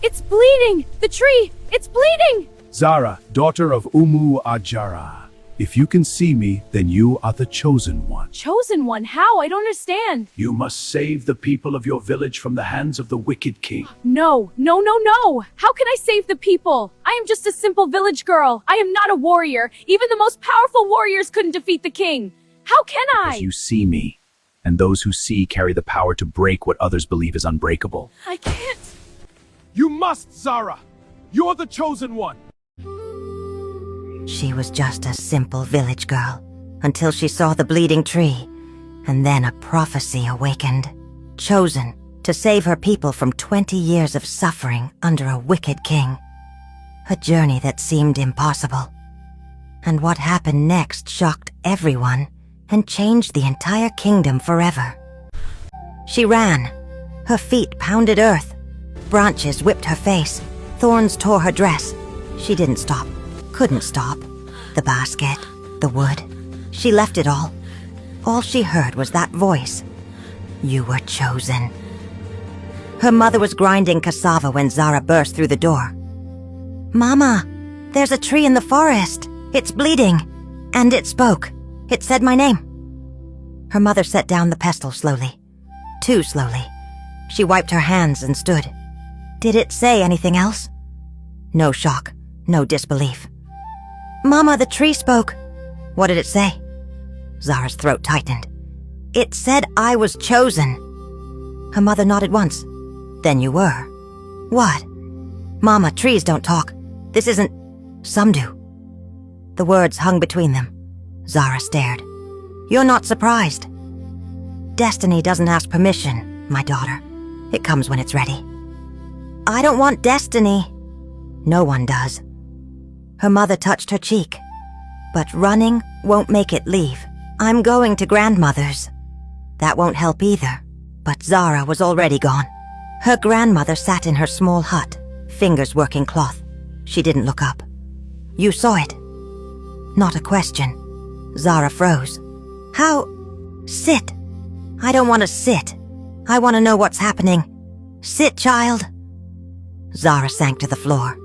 It's bleeding! The tree! It's bleeding! Zara, daughter of Umu Ajara, if you can see me, then you are the chosen one. Chosen one? How? I don't understand. You must save the people of your village from the hands of the wicked king. No, no, no, no! How can I save the people? I am just a simple village girl. I am not a warrior. Even the most powerful warriors couldn't defeat the king. How can I? Because you see me, and those who see carry the power to break what others believe is unbreakable. I can't. You must, Zara! You're the chosen one! She was just a simple village girl until she saw the bleeding tree, and then a prophecy awakened. Chosen to save her people from 20 years of suffering under a wicked king. A journey that seemed impossible. And what happened next shocked everyone and changed the entire kingdom forever. She ran. Her feet pounded earth. Branches whipped her face. Thorns tore her dress. She didn't stop. Couldn't stop. The basket, the wood. She left it all. All she heard was that voice. You were chosen. Her mother was grinding cassava when Zara burst through the door. Mama, there's a tree in the forest. It's bleeding. And it spoke. It said my name. Her mother set down the pestle slowly. Too slowly. She wiped her hands and stood. Did it say anything else? No shock. No disbelief. Mama, the tree spoke. What did it say? Zara's throat tightened. It said I was chosen. Her mother nodded once. Then you were. What? Mama, trees don't talk. This isn't... Some do. The words hung between them. Zara stared. You're not surprised. Destiny doesn't ask permission, my daughter. It comes when it's ready. I don't want destiny. No one does. Her mother touched her cheek. But running won't make it leave. I'm going to grandmother's. That won't help either. But Zara was already gone. Her grandmother sat in her small hut, fingers working cloth. She didn't look up. You saw it. Not a question. Zara froze. How? Sit. I don't want to sit. I want to know what's happening. Sit, child. Zara sank to the floor.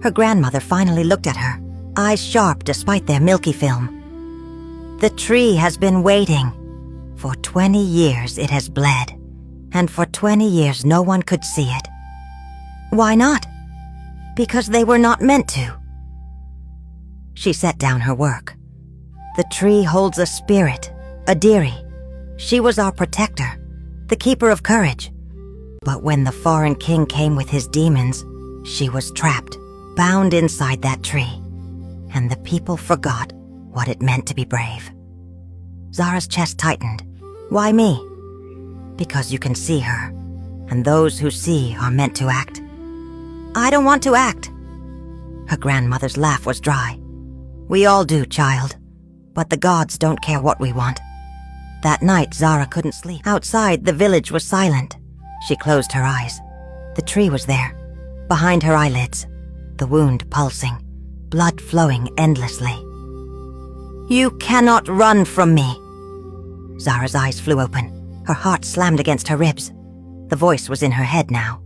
Her grandmother finally looked at her, eyes sharp despite their milky film. The tree has been waiting. For 20 years it has bled, and for 20 years no one could see it. Why not? Because they were not meant to. She set down her work. The tree holds a spirit, a dearie. She was our protector, the keeper of courage. But when the foreign king came with his demons, she was trapped, bound inside that tree, and the people forgot what it meant to be brave. Zara's chest tightened. Why me? Because you can see her, and those who see are meant to act. I don't want to act. Her grandmother's laugh was dry. We all do, child, but the gods don't care what we want. That night, Zara couldn't sleep. Outside, the village was silent. She closed her eyes. The tree was there, behind her eyelids, the wound pulsing, blood flowing endlessly. You cannot run from me. Zara's eyes flew open. Her heart slammed against her ribs. The voice was in her head now.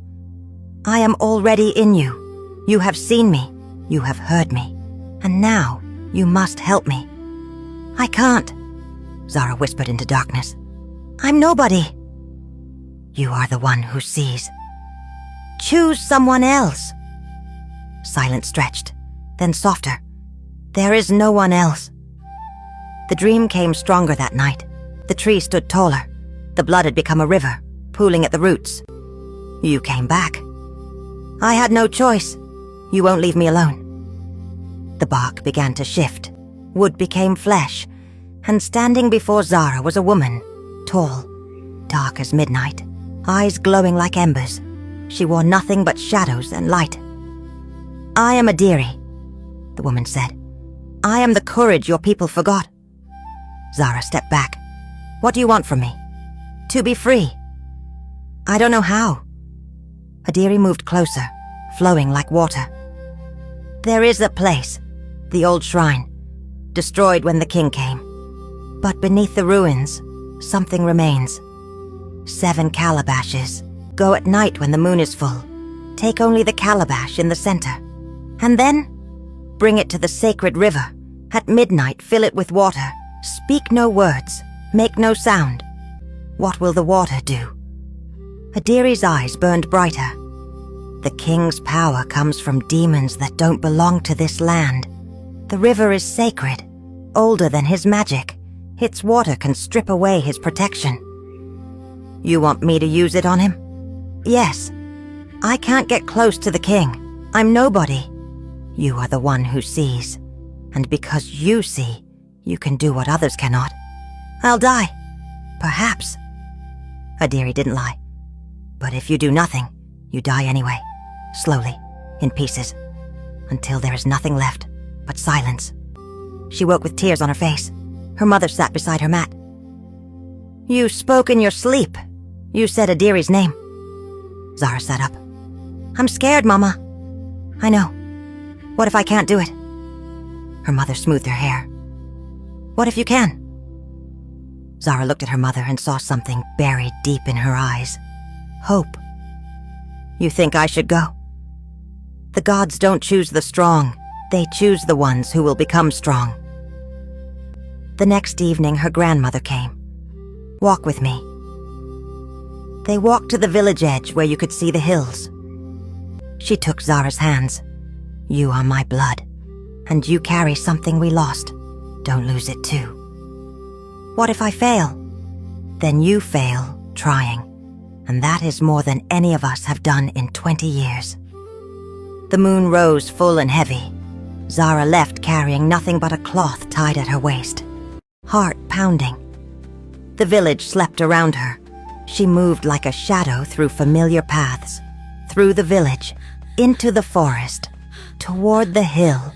I am already in you. You have seen me. You have heard me. And now, you must help me. I can't, Zara whispered into darkness. I'm nobody. You are the one who sees. Choose someone else. Silence stretched, then softer. There is no one else. The dream came stronger that night. The tree stood taller. The blood had become a river, pooling at the roots. You came back. I had no choice. You won't leave me alone. The bark began to shift. Wood became flesh, and standing before Zara was a woman, tall, dark as midnight, eyes glowing like embers. She wore nothing but shadows and light. I am a dearie, the woman said. I am the courage your people forgot. Zara stepped back. What do you want from me? To be free. I don't know how. Adiri moved closer, flowing like water. There is a place, the old shrine, destroyed when the king came. But beneath the ruins, something remains. 7 calabashes go at night when the moon is full, Take only the calabash in the center. And then, bring it to the sacred river. At midnight, fill it with water. Speak no words. Make no sound. What will the water do? Adiri's eyes burned brighter. The king's power comes from demons that don't belong to this land. The river is sacred, older than his magic. Its water can strip away his protection. You want me to use it on him? Yes. I can't get close to the king. I'm nobody. You are the one who sees. And because you see, you can do what others cannot. I'll die. Perhaps. Adiri didn't lie. But if you do nothing, you die anyway. Slowly, in pieces. Until there is nothing left but silence. She woke with tears on her face. Her mother sat beside her mat. You spoke in your sleep. You said Adiri's name. Zara sat up. I'm scared, Mama. I know. What if I can't do it? Her mother smoothed her hair. What if you can? Zara looked at her mother and saw something buried deep in her eyes. Hope. You think I should go? The gods don't choose the strong. They choose the ones who will become strong. The next evening, her grandmother came. Walk with me. They walked to the village edge where you could see the hills. She took Zara's hands. You are my blood, and you carry something we lost. Don't lose it too. What if I fail? Then you fail, trying. And that is more than any of us have done in 20 years. The moon rose full and heavy. Zara left carrying nothing but a cloth tied at her waist. Heart pounding. The village slept around her. She moved like a shadow through familiar paths. Through the village, into the forest, toward the hill.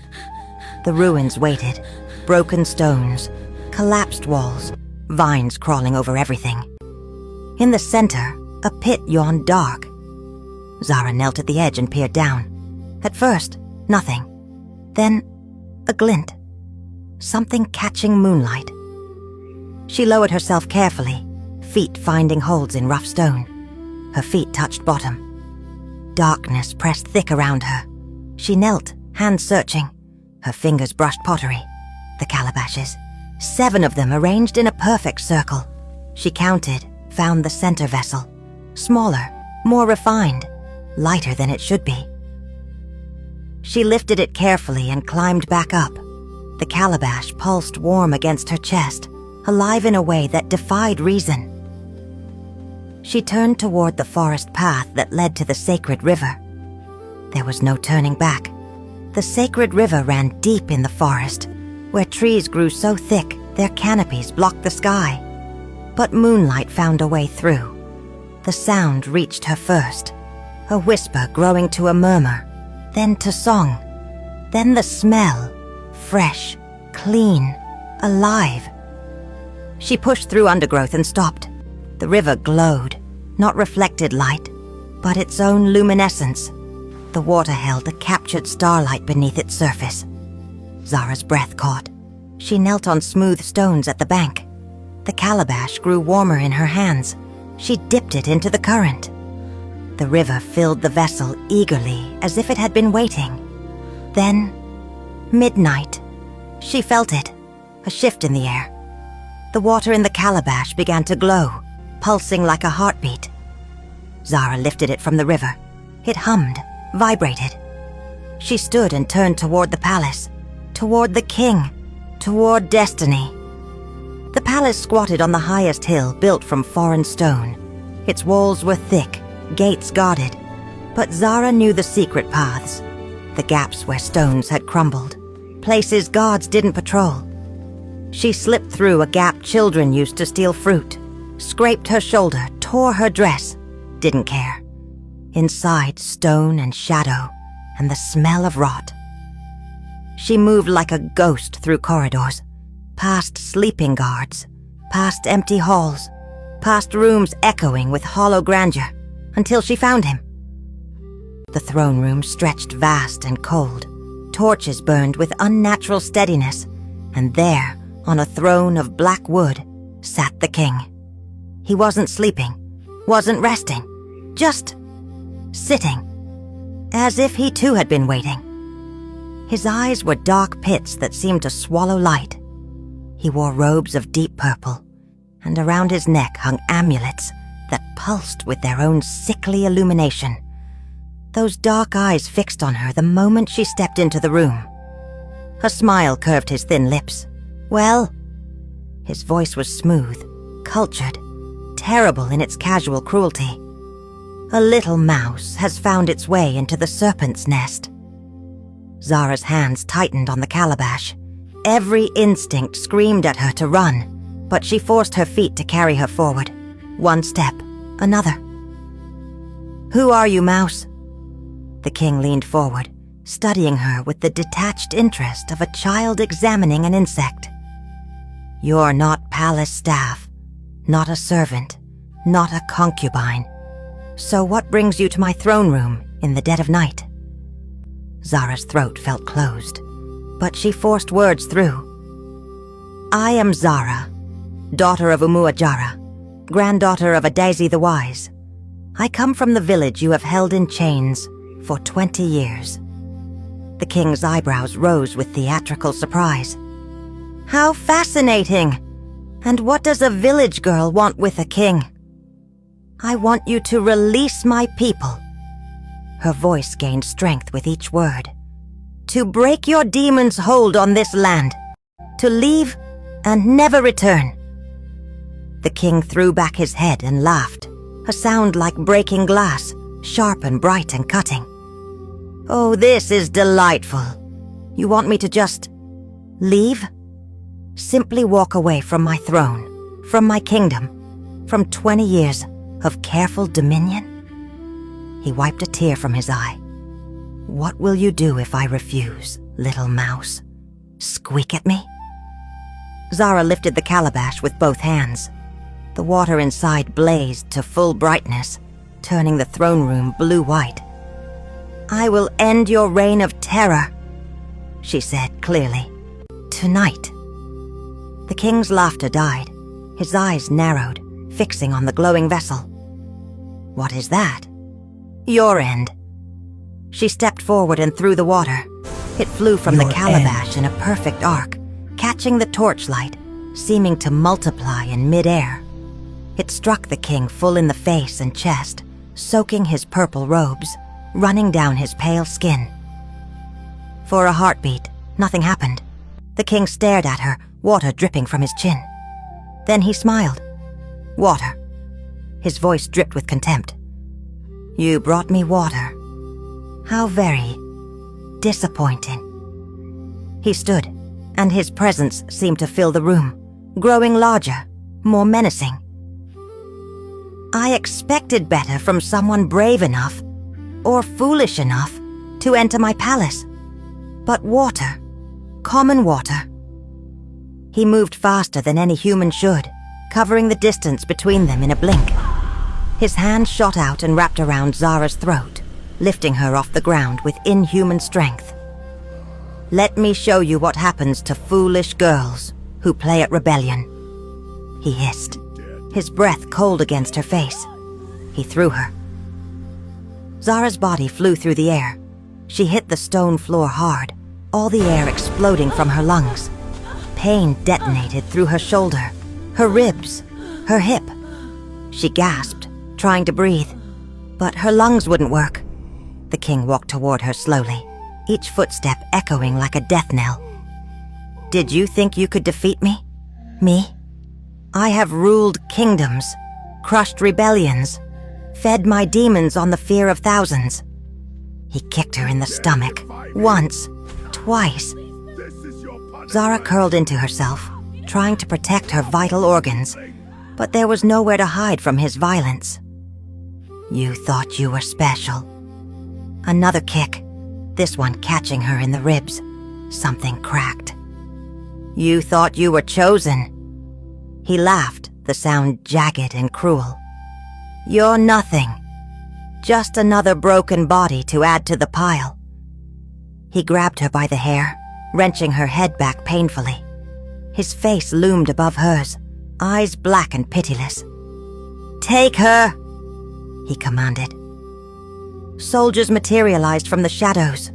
The ruins waited. Broken stones, collapsed walls, vines crawling over everything. In the center, a pit yawned dark. Zara knelt at the edge and peered down. At first, nothing. Then, a glint. Something catching moonlight. She lowered herself carefully, feet finding holds in rough stone. Her feet touched bottom. Darkness pressed thick around her. She knelt, hands searching. Her fingers brushed pottery. The calabashes. 7 of them arranged in a perfect circle. She counted, found the center vessel. Smaller, more refined, lighter than it should be. She lifted it carefully and climbed back up. The calabash pulsed warm against her chest, alive in a way that defied reason. She turned toward the forest path that led to the sacred river. There was no turning back. The sacred river ran deep in the forest, where trees grew so thick their canopies blocked the sky. But moonlight found a way through. The sound reached her first, a whisper growing to a murmur, then to song, then the smell, fresh, clean, alive. She pushed through undergrowth and stopped. The river glowed, not reflected light, but its own luminescence. The water held a captured starlight beneath its surface. Zara's breath caught. She knelt on smooth stones at the bank. The calabash grew warmer in her hands. She dipped it into the current. The river filled the vessel eagerly, as if it had been waiting. Then, midnight. She felt it, a shift in the air. The water in the calabash began to glow, pulsing like a heartbeat. Zara lifted it from the river. It hummed, vibrated. She stood and turned toward the palace, toward the king, toward destiny. The palace squatted on the highest hill built from foreign stone. Its walls were thick, gates guarded, but Zara knew the secret paths, the gaps where stones had crumbled, places guards didn't patrol. She slipped through a gap children used to steal fruit, scraped her shoulder, tore her dress, didn't care. Inside, stone and shadow, and the smell of rot. She moved like a ghost through corridors, past sleeping guards, past empty halls, past rooms echoing with hollow grandeur, until she found him. The throne room stretched vast and cold. Torches burned with unnatural steadiness, and there, on a throne of black wood, sat the king. He wasn't sleeping, wasn't resting, just sitting, as if he too had been waiting. His eyes were dark pits that seemed to swallow light. He wore robes of deep purple, and around his neck hung amulets that pulsed with their own sickly illumination. Those dark eyes fixed on her the moment she stepped into the room. A smile curved his thin lips. "Well?" His voice was smooth, cultured, terrible in its casual cruelty. "A little mouse has found its way into the serpent's nest." Zara's hands tightened on the calabash. Every instinct screamed at her to run, but she forced her feet to carry her forward. One step, another. "Who are you, mouse?" The king leaned forward, studying her with the detached interest of a child examining an insect. "You're not palace staff, not a servant, not a concubine. So what brings you to my throne room in the dead of night?" Zara's throat felt closed, but she forced words through. "I am Zara, daughter of Umuajara, granddaughter of Adaisi the Wise. I come from the village you have held in chains for 20 years. The king's eyebrows rose with theatrical surprise. "How fascinating! And what does a village girl want with a king?" "I want you to release my people." Her voice gained strength with each word. "To break your demon's hold on this land. To leave and never return." The king threw back his head and laughed, a sound like breaking glass, sharp and bright and cutting. "Oh, this is delightful. You want me to just leave? Simply walk away from my throne, from my kingdom, from 20 years of careful dominion?" He wiped a tear from his eye. "What will you do if I refuse, little mouse? Squeak at me?" Zara lifted the calabash with both hands. The water inside blazed to full brightness, turning the throne room blue-white. "I will end your reign of terror," she said clearly. "Tonight." The king's laughter died. His eyes narrowed, fixing on the glowing vessel. "What is that?" "Your end." She stepped forward and threw the water. It flew from the calabash in a perfect arc, catching the torchlight, seeming to multiply in mid-air. It struck the king full in the face and chest, soaking his purple robes, running down his pale skin. For a heartbeat, nothing happened. The king stared at her, water dripping from his chin. Then he smiled. "Water." His voice dripped with contempt. "You brought me water. How very disappointing." He stood, and his presence seemed to fill the room, growing larger, more menacing. "I expected better from someone brave enough, or foolish enough, to enter my palace. But water, common water." He moved faster than any human should, covering the distance between them in a blink. His hand shot out and wrapped around Zara's throat, lifting her off the ground with inhuman strength. "Let me show you what happens to foolish girls who play at rebellion," he hissed, his breath cold against her face. He threw her. Zara's body flew through the air. She hit the stone floor hard, all the air exploding from her lungs. Pain detonated through her shoulder, her ribs, her hip. She gasped, trying to breathe, but her lungs wouldn't work. The king walked toward her slowly, each footstep echoing like a death knell. "Did you think you could defeat me? Me? I have ruled kingdoms, crushed rebellions, fed my demons on the fear of thousands." He kicked her in the stomach, once, twice. Zara curled into herself, trying to protect her vital organs, but there was nowhere to hide from his violence. "You thought you were special." Another kick, this one catching her in the ribs. Something cracked. "You thought you were chosen." He laughed, the sound jagged and cruel. "You're nothing. Just another broken body to add to the pile." He grabbed her by the hair, wrenching her head back painfully. His face loomed above hers, eyes black and pitiless. "Take her," he commanded. Soldiers materialized from the shadows.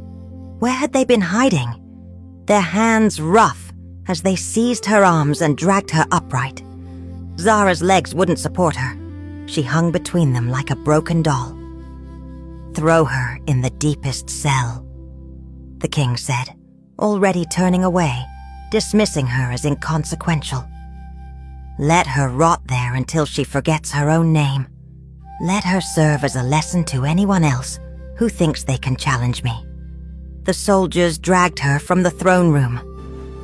Where had they been hiding? Their hands rough as they seized her arms and dragged her upright. Zara's legs wouldn't support her. She hung between them like a broken doll. "Throw her in the deepest cell," the king said, already turning away, dismissing her as inconsequential. "Let her rot there until she forgets her own name. Let her serve as a lesson to anyone else who thinks they can challenge me." The soldiers dragged her from the throne room,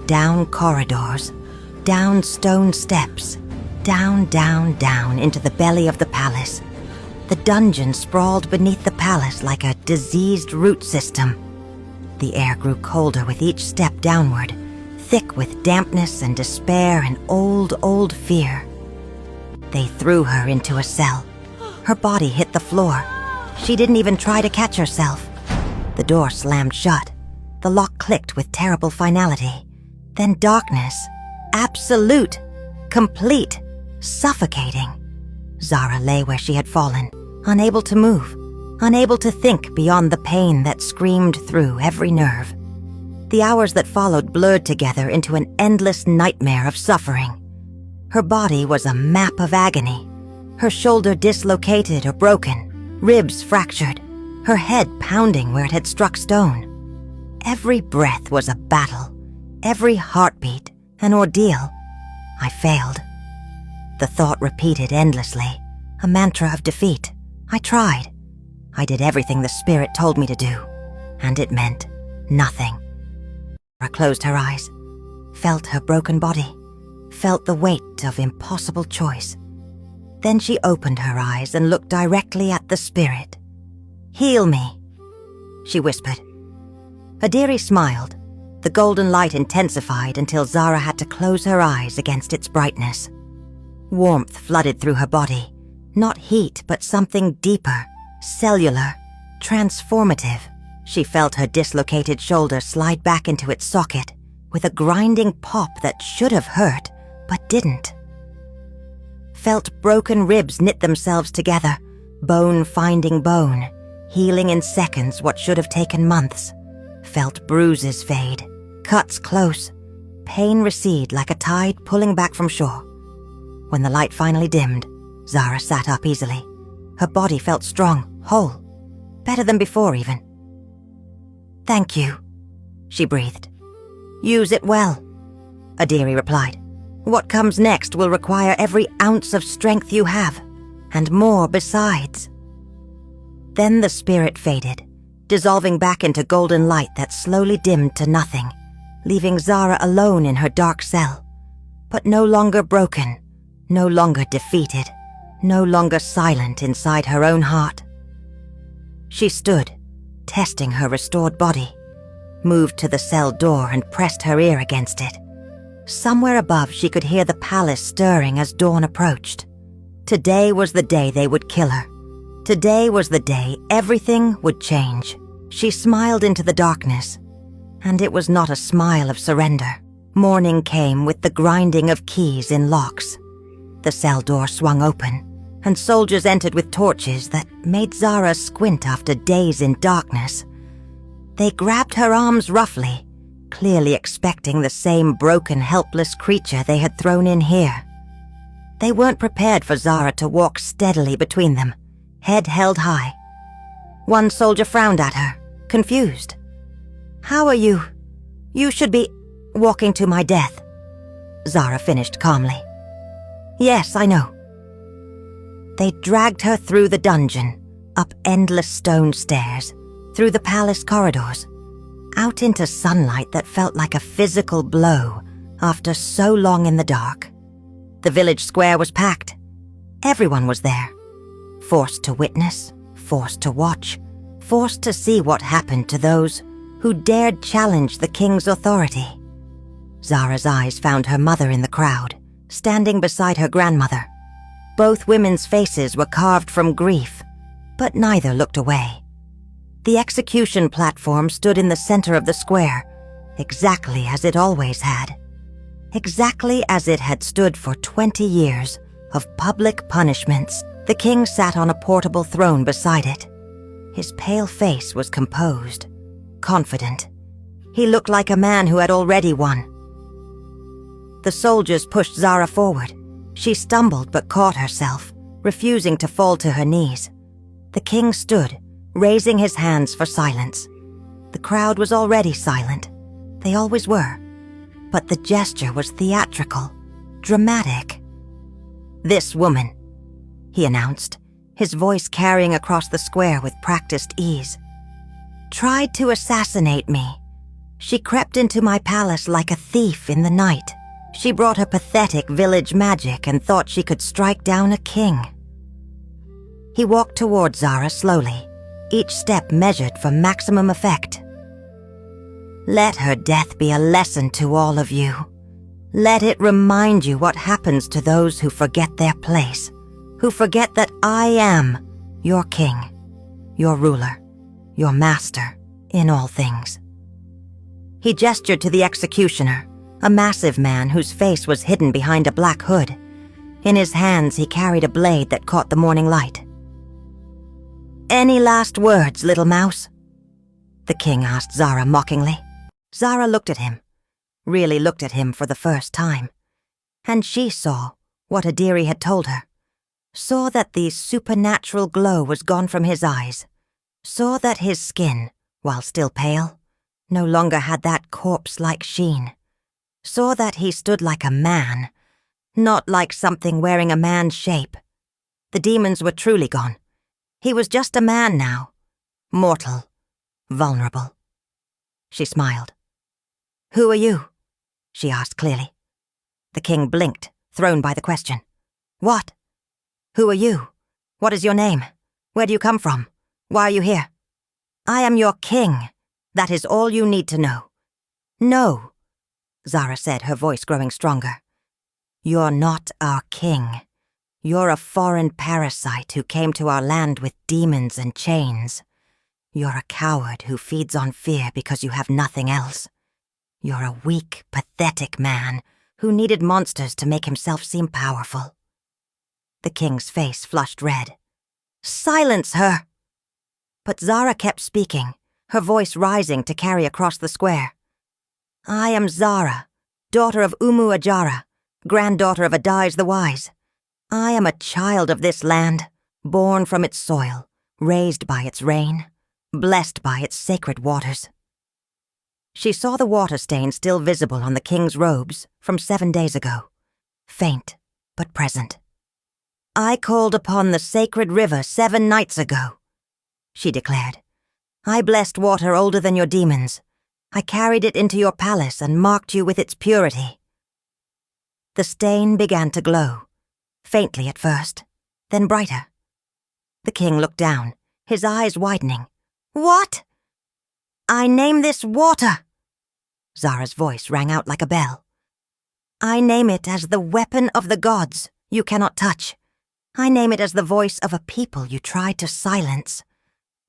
down corridors, down stone steps, down, down, down into the belly of the palace. The dungeon sprawled beneath the palace like a diseased root system. The air grew colder with each step downward, thick with dampness and despair and old, old fear. They threw her into a cell. Her body hit the floor. She didn't even try to catch herself. The door slammed shut. The lock clicked with terrible finality. Then darkness. Absolute. Complete. Suffocating. Zara lay where she had fallen, unable to move, unable to think beyond the pain that screamed through every nerve. The hours that followed blurred together into an endless nightmare of suffering. Her body was a map of agony. Her shoulder dislocated or broken, ribs fractured, her head pounding where it had struck stone. Every breath was a battle, every heartbeat an ordeal. I failed. The thought repeated endlessly, a mantra of defeat. I tried. I did everything the spirit told me to do, and it meant nothing. I closed her eyes, felt her broken body, felt the weight of impossible choice. Then she opened her eyes and looked directly at the spirit. "Heal me," she whispered. Adiri smiled. The golden light intensified until Zara had to close her eyes against its brightness. Warmth flooded through her body. Not heat, but something deeper, cellular, transformative. She felt her dislocated shoulder slide back into its socket with a grinding pop that should have hurt, but didn't. Felt broken ribs knit themselves together, bone finding bone, healing in seconds what should have taken months. Felt bruises fade, cuts close, pain recede like a tide pulling back from shore. When the light finally dimmed, Zara sat up easily. Her body felt strong, whole, better than before even. "Thank you," she breathed. "Use it well," Adiri replied. "What comes next will require every ounce of strength you have, and more besides." Then the spirit faded, dissolving back into golden light that slowly dimmed to nothing, leaving Zara alone in her dark cell, but no longer broken, no longer defeated, no longer silent inside her own heart. She stood, testing her restored body, moved to the cell door and pressed her ear against it. Somewhere above she could hear the palace stirring as dawn approached. Today was the day they would kill her. Today was the day everything would change. She smiled into the darkness, and it was not a smile of surrender. Morning came with the grinding of keys in locks. The cell door swung open, and soldiers entered with torches that made Zara squint after days in darkness. They grabbed her arms roughly, clearly expecting the same broken, helpless creature they had thrown in here. They weren't prepared for Zara to walk steadily between them, head held high. One soldier frowned at her, confused. "How are you? You should be walking to my death," Zara finished calmly. "Yes, I know." They dragged her through the dungeon, up endless stone stairs, through the palace corridors, out into sunlight that felt like a physical blow after so long in the dark. The village square was packed. Everyone was there, forced to witness, forced to watch, forced to see what happened to those who dared challenge the king's authority. Zara's eyes found her mother in the crowd, standing beside her grandmother. Both women's faces were carved from grief, but neither looked away. The execution platform stood in the center of the square, exactly as it always had. Exactly as it had stood for 20 years of public punishments. The king sat on a portable throne beside it. His pale face was composed, confident. He looked like a man who had already won. The soldiers pushed Zara forward. She stumbled but caught herself, refusing to fall to her knees. The king stood, raising his hands for silence. The crowd was already silent. They always were. But the gesture was theatrical, dramatic. "This woman," he announced, his voice carrying across the square with practiced ease, "tried to assassinate me. She crept into my palace like a thief in the night. She brought her pathetic village magic and thought she could strike down a king." He walked toward Zara slowly, each step measured for maximum effect. "Let her death be a lesson to all of you. Let it remind you what happens to those who forget their place, who forget that I am your king, your ruler, your master in all things." He gestured to the executioner, a massive man whose face was hidden behind a black hood. In his hands he carried a blade that caught the morning light. "Any last words, little mouse?" the king asked Zara mockingly. Zara looked at him, really looked at him for the first time. And she saw what Adiri had told her, saw that the supernatural glow was gone from his eyes, saw that his skin, while still pale, no longer had that corpse-like sheen, saw that he stood like a man, not like something wearing a man's shape. The demons were truly gone. He was just a man now, mortal, vulnerable. She smiled. "Who are you?" she asked clearly. The king blinked, thrown by the question. "What? Who are you? What is your name? Where do you come from? Why are you here?" "I am your king. That is all you need to know." "No," Zara said, her voice growing stronger. "You're not our king. You're a foreign parasite who came to our land with demons and chains. You're a coward who feeds on fear because you have nothing else. You're a weak, pathetic man who needed monsters to make himself seem powerful." The king's face flushed red. "Silence her!" But Zara kept speaking, her voice rising to carry across the square. "I am Zara, daughter of Umu Ajara, granddaughter of Adais the Wise. I am a child of this land, born from its soil, raised by its rain, blessed by its sacred waters." She saw the water stain still visible on the king's robes from 7 days ago, faint but present. "I called upon the sacred river 7 nights ago," she declared. "I blessed water older than your demons. I carried it into your palace and marked you with its purity." The stain began to glow, faintly at first, then brighter. The king looked down, his eyes widening. "What?" "I name this water," Zara's voice rang out like a bell. "I name it as the weapon of the gods you cannot touch. I name it as the voice of a people you tried to silence.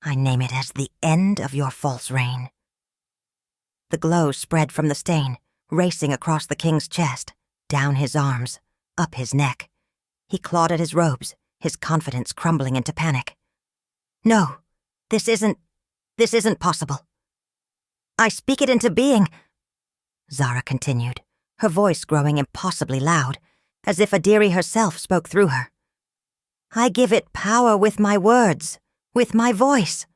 I name it as the end of your false reign." The glow spread from the stain, racing across the king's chest, down his arms, up his neck. He clawed at his robes, his confidence crumbling into panic. "No, this isn't possible. I speak it into being," Zara continued, her voice growing impossibly loud, as if Adiri herself spoke through her. "I give it power with my words, with my voice,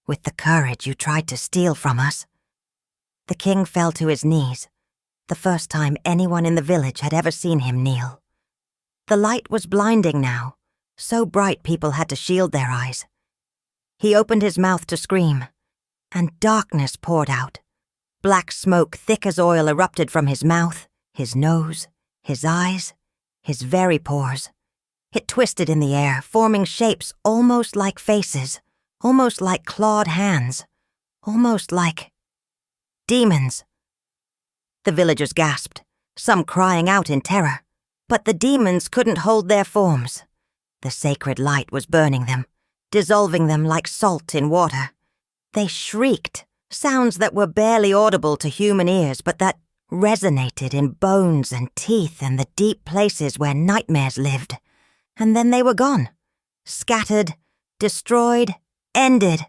with the courage you tried to steal from us." The king fell to his knees, the first time anyone in the village had ever seen him kneel. The light was blinding now, so bright people had to shield their eyes. He opened his mouth to scream, and darkness poured out. Black smoke thick as oil erupted from his mouth, his nose, his eyes, his very pores. It twisted in the air, forming shapes almost like faces, almost like clawed hands, almost like demons. The villagers gasped, some crying out in terror, but the demons couldn't hold their forms. The sacred light was burning them, dissolving them like salt in water. They shrieked, sounds that were barely audible to human ears, but that resonated in bones and teeth and the deep places where nightmares lived. And then they were gone, scattered, destroyed, ended,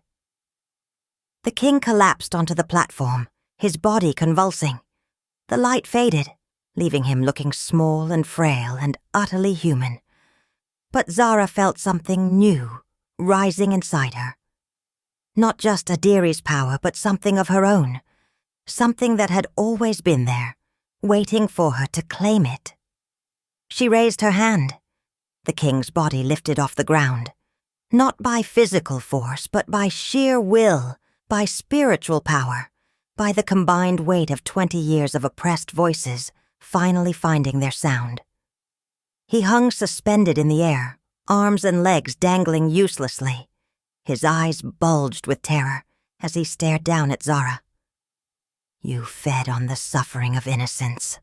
The king collapsed onto the platform, his body convulsing. The light faded, leaving him looking small and frail and utterly human. But Zara felt something new rising inside her. Not just Adiri's power, but something of her own. Something that had always been there, waiting for her to claim it. She raised her hand. The king's body lifted off the ground. Not by physical force, but by sheer will, by spiritual power, by the combined weight of 20 years of oppressed voices finally finding their sound. He hung suspended in the air, arms and legs dangling uselessly. His eyes bulged with terror as he stared down at Zara. "You fed on the suffering of innocence,"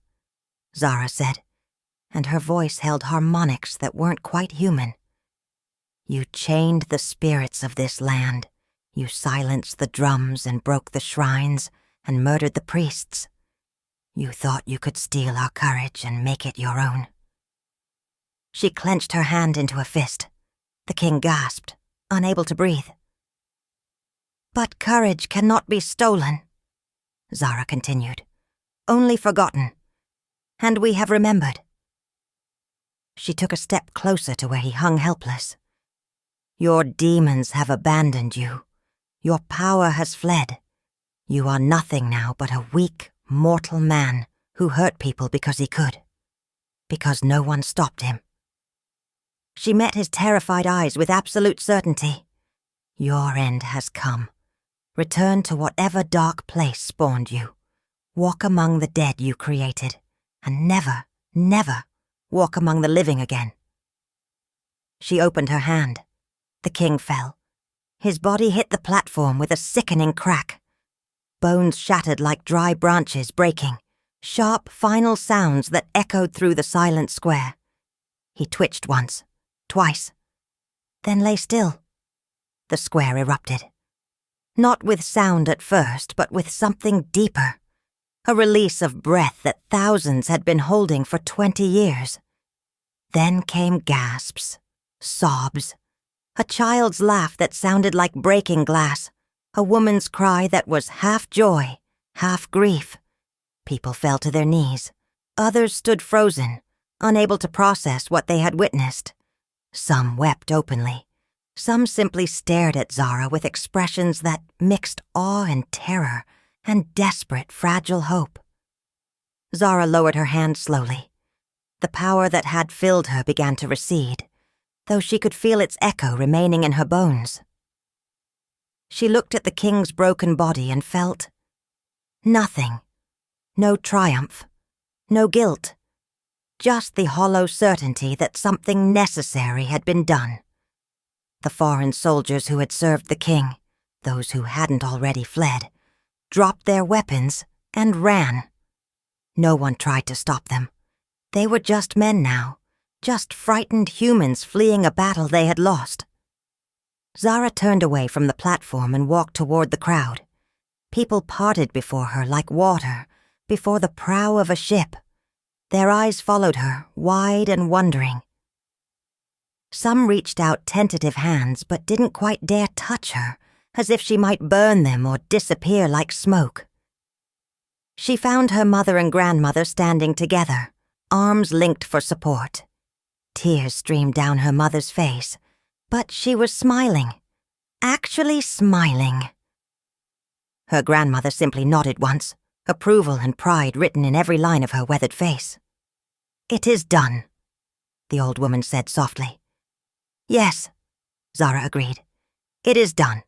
Zara said, and her voice held harmonics that weren't quite human. "You chained the spirits of this land. You silenced the drums and broke the shrines and murdered the priests. You thought you could steal our courage and make it your own." She clenched her hand into a fist. The king gasped, unable to breathe. "But courage cannot be stolen," Zara continued. "Only forgotten. And we have remembered." She took a step closer to where he hung helpless. "Your demons have abandoned you. Your power has fled. You are nothing now but a weak, mortal man who hurt people because he could. Because no one stopped him." She met his terrified eyes with absolute certainty. "Your end has come. Return to whatever dark place spawned you. Walk among the dead you created, and never, never walk among the living again." She opened her hand. The king fell. His body hit the platform with a sickening crack. Bones shattered like dry branches breaking, sharp final sounds that echoed through the silent square. He twitched once, twice, then lay still. The square erupted. Not with sound at first, but with something deeper. A release of breath that thousands had been holding for 20 years. Then came gasps, sobs, a child's laugh that sounded like breaking glass, a woman's cry that was half joy, half grief. People fell to their knees. Others stood frozen, unable to process what they had witnessed. Some wept openly. Some simply stared at Zara with expressions that mixed awe and terror and desperate, fragile hope. Zara lowered her hand slowly. The power that had filled her began to recede, though she could feel its echo remaining in her bones. She looked at the king's broken body and felt nothing. No triumph. No guilt. Just the hollow certainty that something necessary had been done. The foreign soldiers who had served the king, those who hadn't already fled, dropped their weapons and ran. No one tried to stop them. They were just men now, just frightened humans fleeing a battle they had lost. Zara turned away from the platform and walked toward the crowd. People parted before her like water, before the prow of a ship. Their eyes followed her, wide and wondering. Some reached out tentative hands but didn't quite dare touch her, as if she might burn them or disappear like smoke. She found her mother and grandmother standing together, arms linked for support. Tears streamed down her mother's face, but she was smiling. Actually smiling. Her grandmother simply nodded once, approval and pride written in every line of her weathered face. "It is done," the old woman said softly. "Yes," Zara agreed. "It is done."